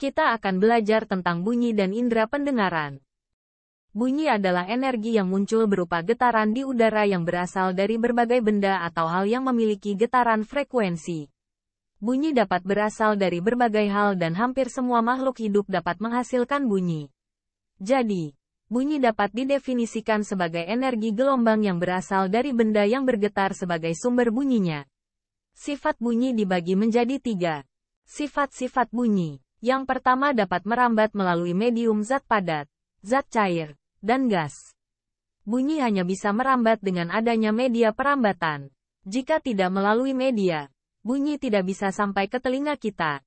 Kita akan belajar tentang bunyi dan indera pendengaran. Bunyi adalah energi yang muncul berupa getaran di udara yang berasal dari berbagai benda atau hal yang memiliki getaran frekuensi. Bunyi dapat berasal dari berbagai hal dan hampir semua makhluk hidup dapat menghasilkan bunyi. Jadi, bunyi dapat didefinisikan sebagai energi gelombang yang berasal dari benda yang bergetar sebagai sumber bunyinya. Sifat bunyi dibagi menjadi 3. Sifat-sifat bunyi. Yang pertama dapat merambat melalui medium zat padat, zat cair, dan gas. Bunyi hanya bisa merambat dengan adanya media perambatan. Jika tidak melalui media, bunyi tidak bisa sampai ke telinga kita.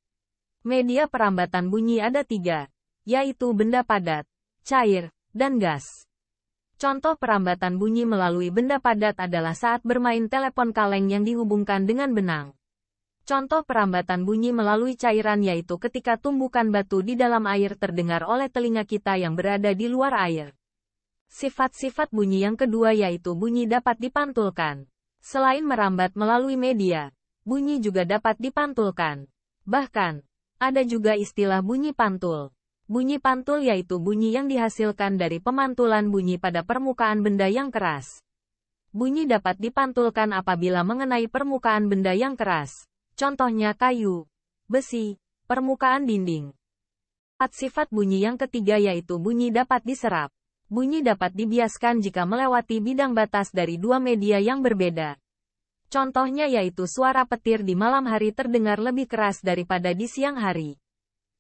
Media perambatan bunyi ada 3, yaitu benda padat, cair, dan gas. Contoh perambatan bunyi melalui benda padat adalah saat bermain telepon kaleng yang dihubungkan dengan benang. Contoh perambatan bunyi melalui cairan yaitu ketika tumbukan batu di dalam air terdengar oleh telinga kita yang berada di luar air. Sifat-sifat bunyi yang kedua yaitu bunyi dapat dipantulkan. Selain merambat melalui media, bunyi juga dapat dipantulkan. Bahkan, ada juga istilah bunyi pantul. Bunyi pantul yaitu bunyi yang dihasilkan dari pemantulan bunyi pada permukaan benda yang keras. Bunyi dapat dipantulkan apabila mengenai permukaan benda yang keras. Contohnya kayu, besi, permukaan dinding. Sifat bunyi yang ketiga yaitu bunyi dapat diserap. Bunyi dapat dibiaskan jika melewati bidang batas dari dua media yang berbeda. Contohnya yaitu suara petir di malam hari terdengar lebih keras daripada di siang hari.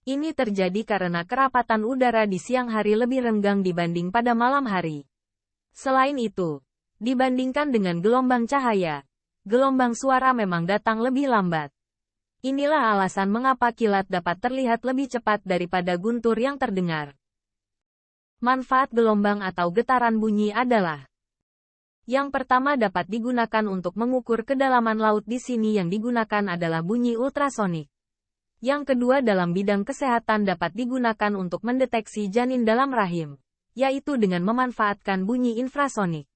Ini terjadi karena kerapatan udara di siang hari lebih renggang dibanding pada malam hari. Selain itu, dibandingkan dengan gelombang cahaya, gelombang suara memang datang lebih lambat. Inilah alasan mengapa kilat dapat terlihat lebih cepat daripada guntur yang terdengar. Manfaat gelombang atau getaran bunyi adalah: yang pertama dapat digunakan untuk mengukur kedalaman laut. Di sini yang digunakan adalah bunyi ultrasonik. Yang kedua dalam bidang kesehatan dapat digunakan untuk mendeteksi janin dalam rahim, yaitu dengan memanfaatkan bunyi infrasonik.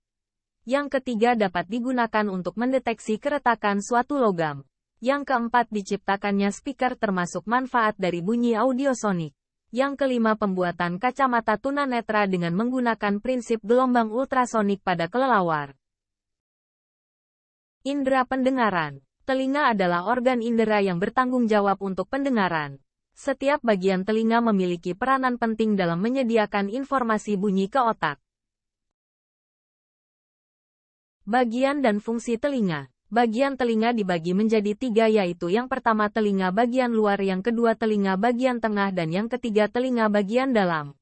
Yang ketiga dapat digunakan untuk mendeteksi keretakan suatu logam. Yang keempat diciptakannya speaker termasuk manfaat dari bunyi audiosonik. Yang kelima pembuatan kacamata tunanetra dengan menggunakan prinsip gelombang ultrasonik pada kelelawar. Indera pendengaran. Telinga adalah organ indera yang bertanggung jawab untuk pendengaran. Setiap bagian telinga memiliki peranan penting dalam menyediakan informasi bunyi ke otak. Bagian dan fungsi telinga. Bagian telinga dibagi menjadi 3 yaitu yang pertama telinga bagian luar, yang kedua telinga bagian tengah, dan yang ketiga telinga bagian dalam.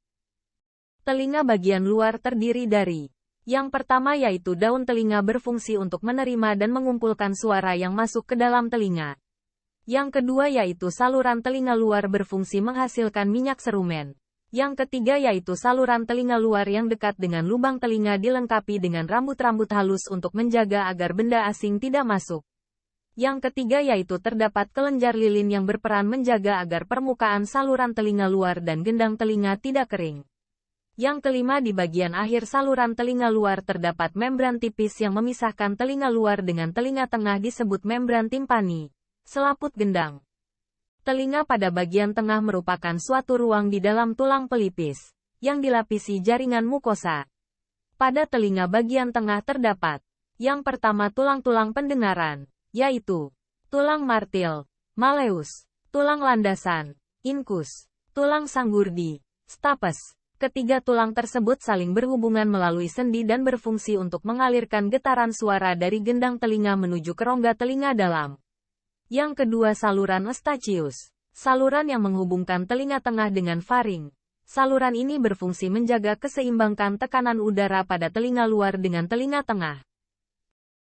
Telinga bagian luar terdiri dari: yang pertama yaitu daun telinga berfungsi untuk menerima dan mengumpulkan suara yang masuk ke dalam telinga. Yang kedua yaitu saluran telinga luar berfungsi menghasilkan minyak serumen. Yang ketiga yaitu saluran telinga luar yang dekat dengan lubang telinga dilengkapi dengan rambut-rambut halus untuk menjaga agar benda asing tidak masuk. Yang ketiga yaitu terdapat kelenjar lilin yang berperan menjaga agar permukaan saluran telinga luar dan gendang telinga tidak kering. Yang kelima di bagian akhir saluran telinga luar terdapat membran tipis yang memisahkan telinga luar dengan telinga tengah disebut membran timpani, selaput gendang. Telinga pada bagian tengah merupakan suatu ruang di dalam tulang pelipis, yang dilapisi jaringan mukosa. Pada telinga bagian tengah terdapat: yang pertama tulang-tulang pendengaran, yaitu tulang martil, malleus, tulang landasan, incus, tulang sanggurdi, stapes. Ketiga tulang tersebut saling berhubungan melalui sendi dan berfungsi untuk mengalirkan getaran suara dari gendang telinga menuju ke rongga telinga dalam. Yang kedua saluran eustachius, saluran yang menghubungkan telinga tengah dengan faring. Saluran ini berfungsi menjaga keseimbangan tekanan udara pada telinga luar dengan telinga tengah.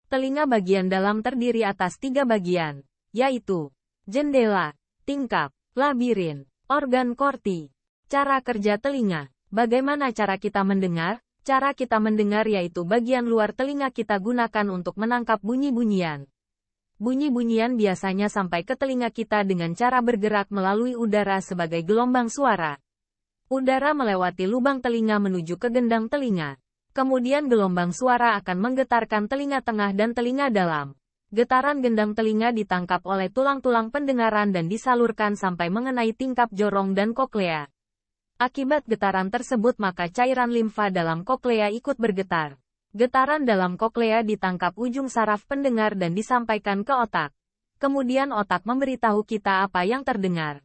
Telinga bagian dalam terdiri atas 3 bagian, yaitu jendela, tingkap, labirin, organ korti. Cara kerja telinga. Bagaimana cara kita mendengar? Cara kita mendengar yaitu bagian luar telinga kita gunakan untuk menangkap bunyi-bunyian. Bunyi-bunyian biasanya sampai ke telinga kita dengan cara bergerak melalui udara sebagai gelombang suara. Udara melewati lubang telinga menuju ke gendang telinga. Kemudian gelombang suara akan menggetarkan telinga tengah dan telinga dalam. Getaran gendang telinga ditangkap oleh tulang-tulang pendengaran dan disalurkan sampai mengenai tingkap jorong dan koklea. Akibat getaran tersebut maka cairan limfa dalam koklea ikut bergetar. Getaran dalam koklea ditangkap ujung saraf pendengar dan disampaikan ke otak. Kemudian otak memberitahu kita apa yang terdengar.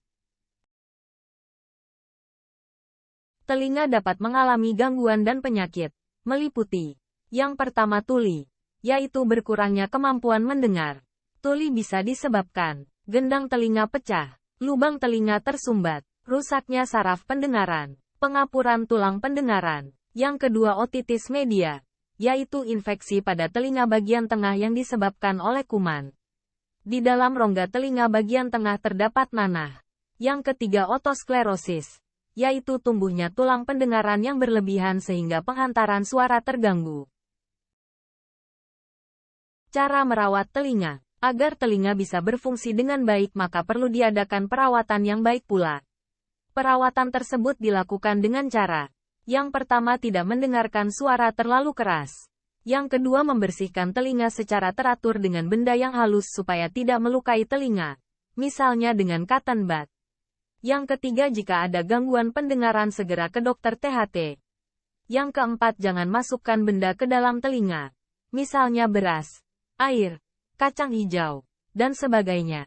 Telinga dapat mengalami gangguan dan penyakit, meliputi. Yang pertama tuli, yaitu berkurangnya kemampuan mendengar. Tuli bisa disebabkan gendang telinga pecah, lubang telinga tersumbat, rusaknya saraf pendengaran, pengapuran tulang pendengaran. Yang kedua otitis media, yaitu infeksi pada telinga bagian tengah yang disebabkan oleh kuman. Di dalam rongga telinga bagian tengah terdapat nanah. Yang ketiga otosklerosis, yaitu tumbuhnya tulang pendengaran yang berlebihan sehingga penghantaran suara terganggu. Cara merawat telinga. Agar telinga bisa berfungsi dengan baik maka perlu diadakan perawatan yang baik pula. Perawatan tersebut dilakukan dengan cara. Yang pertama tidak mendengarkan suara terlalu keras. Yang kedua membersihkan telinga secara teratur dengan benda yang halus supaya tidak melukai telinga. Misalnya dengan cotton bud. Yang ketiga jika ada gangguan pendengaran segera ke dokter THT. Yang keempat jangan masukkan benda ke dalam telinga. Misalnya beras, air, kacang hijau, dan sebagainya.